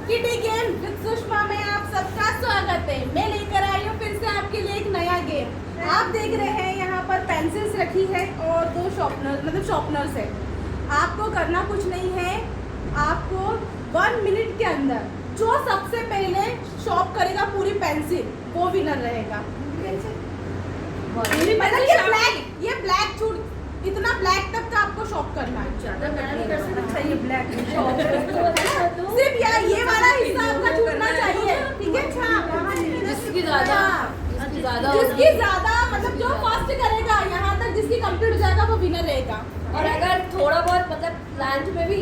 Kitty game with Sushma में आप सबका स्वागत है। मैं लेकर आई हूँ फिर से आपके लिए एक नया गेम। आप देख रहे हैं यहाँ पर पेंसिल्स रखी है और दो शॉर्पनर्स है। आपको करना कुछ नहीं है, आपको 1 मिनट के अंदर जो सबसे पहले शॉर्प करेगा पूरी पेंसिल वो विनर रहेगा। मतलब ये ब्लैक छूट इतना ब्लैक तक का आपको शॉप करना है। सिर्फ ये वाला हिस्सा आपका छूटना चाहिए, ठीक है? जिसकी ज्यादा जिसकी ज्यादा मतलब जो फर्स्ट करेगा यहाँ तक जिसकी कंप्लीट हो जाएगा वो विनर रहेगा। और अगर थोड़ा बहुत मतलब लंच में भी